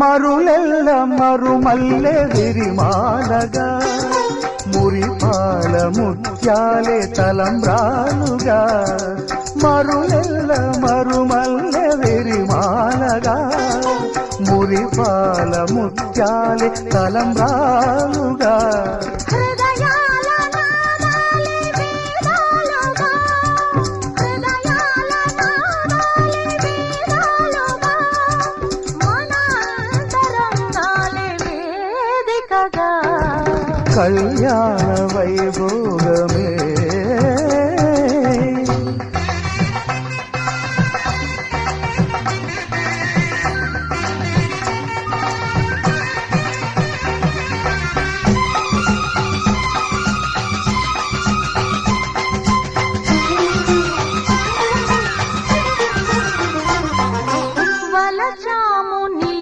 మరులెల్ల మరుమల్లె విరిమాలగా మురిపాల ముత్యాలే తలంబ్రాలుగా మరులెల్ల మరుమల్లె విరిమాలగా మురిపాల ముత్యాలే తలంబ్రాలుగా కళ్యాణ వైభోగమే